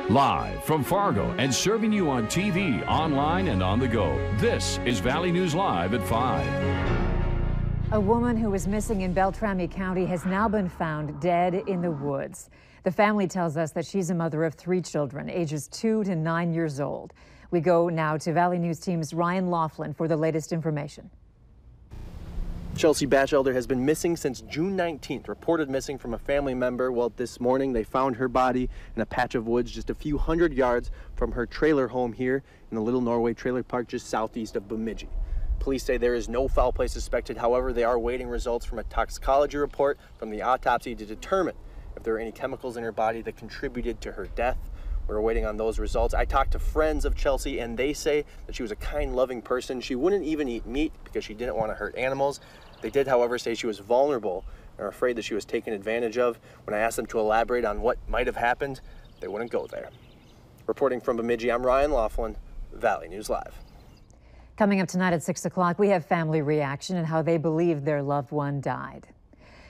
Live from Fargo and serving you on TV, online, and on the go. This is Valley News Live at 5. A woman who was missing in Beltrami County has now been found dead in the woods. The family tells us that she's a mother of 3 children, ages 2 to 9 years old. We go now to Valley News Team's Ryan Laughlin for the latest information. Chelsea Batchelder has been missing since June 19th, reported missing from a family member. Well, this morning they found her body in a patch of woods just a few hundred yards from her trailer home here in the Little Norway Trailer Park just southeast of Bemidji. Police say there is no foul play suspected. However, they are waiting results from a toxicology report from the autopsy to determine if there are any chemicals in her body that contributed to her death. We're waiting on those results. I talked to friends of Chelsea, and they say that she was a kind, loving person. She wouldn't even eat meat because she didn't want to hurt animals. They did, however, say she was vulnerable and are afraid that she was taken advantage of. When I asked them to elaborate on what might have happened, they wouldn't go there. Reporting from Bemidji, I'm Ryan Laughlin, Valley News Live. Coming up tonight at 6 o'clock, we have family reaction and how they believe their loved one died.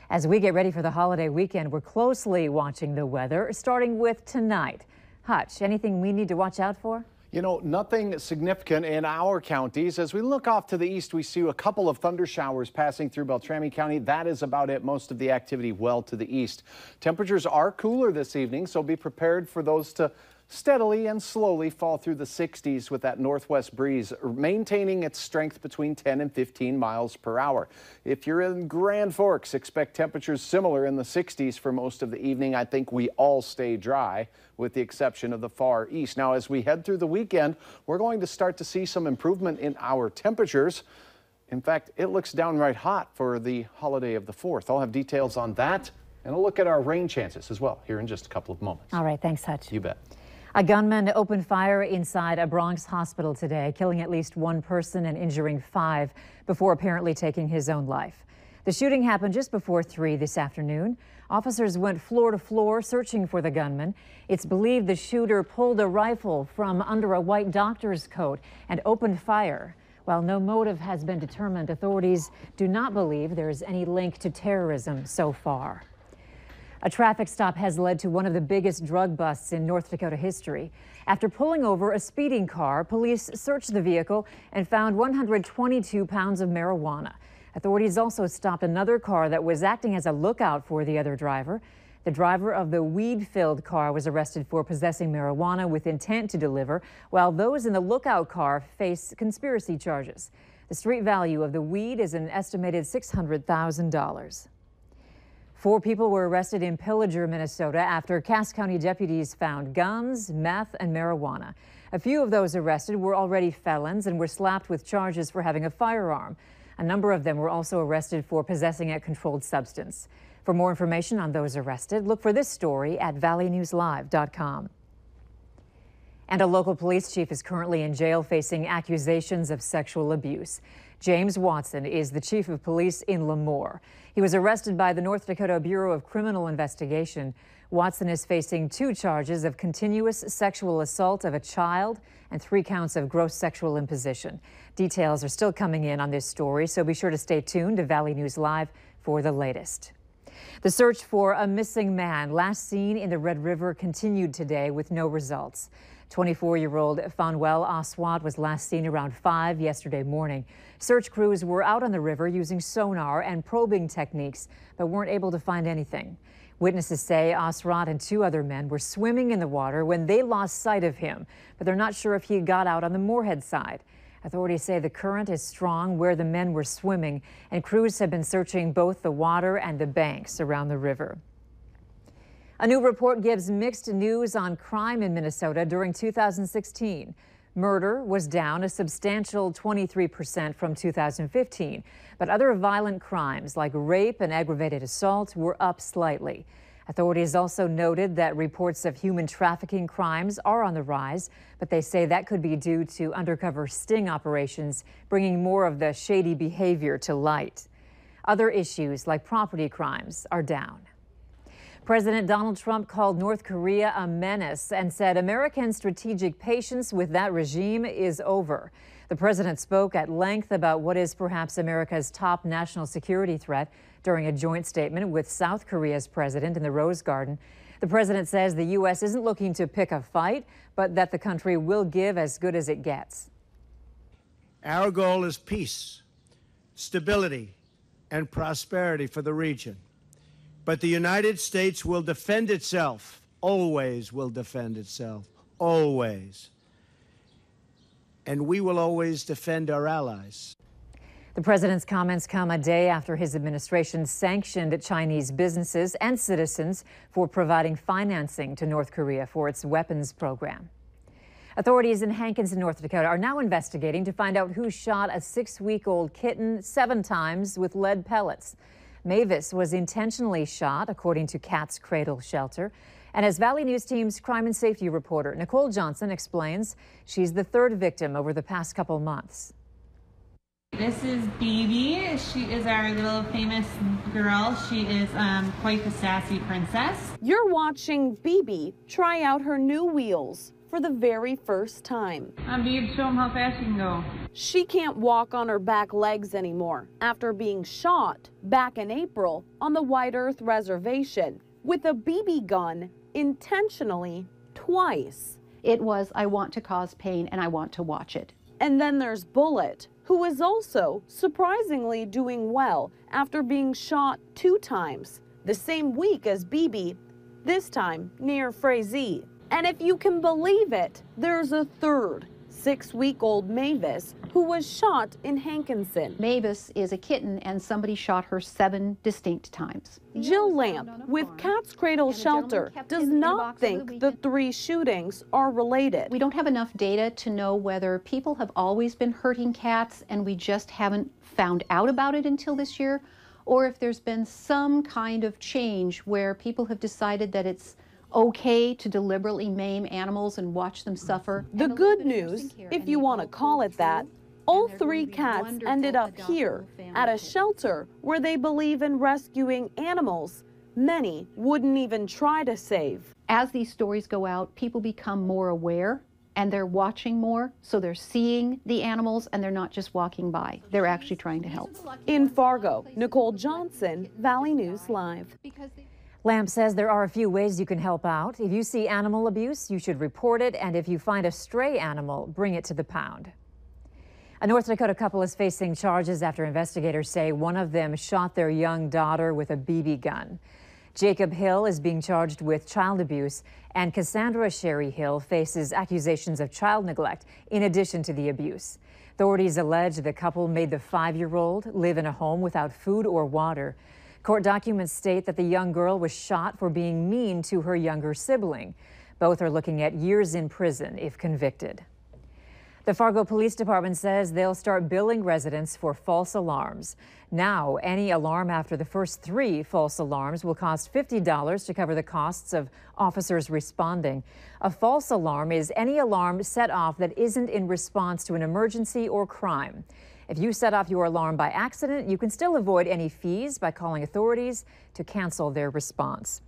As we get ready for the holiday weekend, we're closely watching the weather, starting with tonight. Hutch, anything we need to watch out for? You know, nothing significant in our counties. As we look off to the east, we see a couple of thunder showers passing through Beltrami County. That is about it. Most of the activity well to the east. Temperatures are cooler this evening, so be prepared for those to steadily and slowly fall through the 60s with that northwest breeze, maintaining its strength between 10 and 15 miles per hour. If you're in Grand Forks, expect temperatures similar in the 60s for most of the evening. I think we all stay dry, with the exception of the far east. Now, as we head through the weekend, we're going to start to see some improvement in our temperatures. In fact, it looks downright hot for the holiday of the 4th. I'll have details on that and a look at our rain chances as well here in just a couple of moments. All right, thanks, Hutch. You bet. A gunman opened fire inside a Bronx hospital today, killing at least 1 person and injuring 5 before apparently taking his own life. The shooting happened just before 3 this afternoon. Officers went floor to floor searching for the gunman. It's believed the shooter pulled a rifle from under a white doctor's coat and opened fire. While no motive has been determined, authorities do not believe there is any link to terrorism so far. A traffic stop has led to one of the biggest drug busts in North Dakota history. After pulling over a speeding car, police searched the vehicle and found 122 pounds of marijuana. Authorities also stopped another car that was acting as a lookout for the other driver. The driver of the weed-filled car was arrested for possessing marijuana with intent to deliver, while those in the lookout car face conspiracy charges. The street value of the weed is an estimated $600,000. 4 people were arrested in Pillager, Minnesota, after Cass County deputies found guns, meth, and marijuana. A few of those arrested were already felons and were slapped with charges for having a firearm. A number of them were also arrested for possessing a controlled substance. For more information on those arrested, look for this story at valleynewslive.com. And a local police chief is currently in jail facing accusations of sexual abuse. James Watson is the chief of police in Lemoore. He was arrested by the North Dakota Bureau of Criminal Investigation. Watson is facing 2 charges of continuous sexual assault of a child and 3 counts of gross sexual imposition. Details are still coming in on this story, so be sure to stay tuned to Valley News Live for the latest. The search for a missing man last seen in the Red River continued today with no results. 24-year-old Fanuel Aswad was last seen around 5 yesterday morning. Search crews were out on the river using sonar and probing techniques, but weren't able to find anything. Witnesses say Aswad and 2 other men were swimming in the water when they lost sight of him, but they're not sure if he got out on the Moorhead side. Authorities say the current is strong where the men were swimming, and crews have been searching both the water and the banks around the river. A new report gives mixed news on crime in Minnesota during 2016. Murder was down a substantial 23% from 2015, but other violent crimes like rape and aggravated assault were up slightly. Authorities also noted that reports of human trafficking crimes are on the rise, but they say that could be due to undercover sting operations, bringing more of the shady behavior to light. Other issues like property crimes are down. President Donald Trump called North Korea a menace and said American strategic patience with that regime is over. The president spoke at length about what is perhaps America's top national security threat during a joint statement with South Korea's president in the Rose Garden. The president says the U.S. isn't looking to pick a fight, but that the country will give as good as it gets. Our goal is peace, stability, and prosperity for the region. But the United States will defend itself, always will defend itself, always. And we will always defend our allies. The president's comments come a day after his administration sanctioned Chinese businesses and citizens for providing financing to North Korea for its weapons program. Authorities in Hankinson, North Dakota are now investigating to find out who shot a 6-week-old kitten 7 times with lead pellets. Mavis was intentionally shot, according to Cat's Cradle Shelter. And as Valley News Team's crime and safety reporter Nicole Johnson explains, she's the 3rd victim over the past couple months. This is Baby. She is our little famous girl. She is quite the sassy princess. You're watching Baby try out her new wheels for the very first time. Babe, show them how fast you can go. She can't walk on her back legs anymore after being shot back in April on the White Earth Reservation with a BB gun intentionally twice. It was, I want to cause pain and I want to watch it. And then there's Bullet, who is also surprisingly doing well after being shot 2 times, the same week as BB, this time near Frazee. And if you can believe it, there's a 3rd 6-week-old Mavis who was shot in Hankinson. Mavis is a kitten and somebody shot her 7 distinct times. Jill Lamp with Cat's Cradle Shelter does not think the 3 shootings are related. We don't have enough data to know whether people have always been hurting cats and we just haven't found out about it until this year, or if there's been some kind of change where people have decided that it's okay to deliberately maim animals and watch them suffer. The good news, if you want to call it that, all 3 cats ended up here at a shelter where they believe in rescuing animals many wouldn't even try to save. As these stories go out, people become more aware and they're watching more, so they're seeing the animals and they're not just walking by. They're actually trying to help. In Fargo, Nicole Johnson, Valley News Live. Lamb says there are a few ways you can help out. If you see animal abuse, you should report it, and if you find a stray animal, bring it to the pound. A North Dakota couple is facing charges after investigators say one of them shot their young daughter with a BB gun. Jacob Hill is being charged with child abuse, and Cassandra Sherry Hill faces accusations of child neglect in addition to the abuse. Authorities allege the couple made the 5-year-old live in a home without food or water. Court documents state that the young girl was shot for being mean to her younger sibling. Both are looking at years in prison if convicted. The Fargo Police Department says they'll start billing residents for false alarms. Now, any alarm after the first 3 false alarms will cost $50 to cover the costs of officers responding. A false alarm is any alarm set off that isn't in response to an emergency or crime. If you set off your alarm by accident, you can still avoid any fees by calling authorities to cancel their response.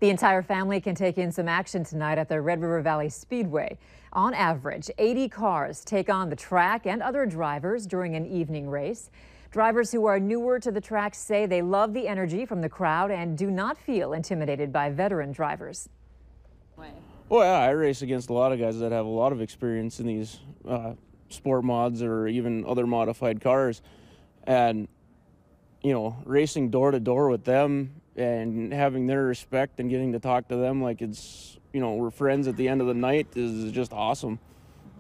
The entire family can take in some action tonight at the Red River Valley Speedway. On average, 80 cars take on the track and other drivers during an evening race. Drivers who are newer to the track say they love the energy from the crowd and do not feel intimidated by veteran drivers. Well, yeah, I race against a lot of guys that have a lot of experience in these sport mods or even other modified cars, and racing door to door with them and having their respect and getting to talk to them like it's we're friends at the end of the night is just awesome.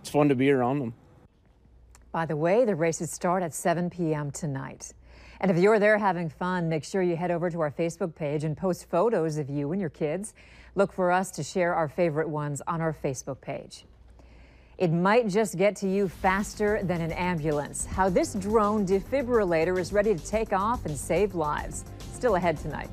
It's fun to be around them. By the way, the races start at 7 p.m. tonight. And if you're there having fun, make sure you head over to our Facebook page and post photos of you and your kids. Look for us to share our favorite ones on our Facebook page. It might just get to you faster than an ambulance. How this drone defibrillator is ready to take off and save lives. Still ahead tonight.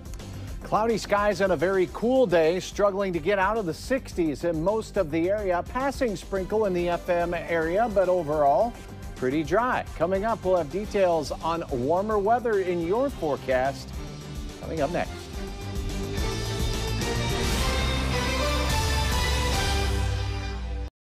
Cloudy skies and a very cool day, struggling to get out of the 60s in most of the area. Passing sprinkle in the FM area, but overall pretty dry. Coming up, we'll have details on warmer weather in your forecast. Coming up next.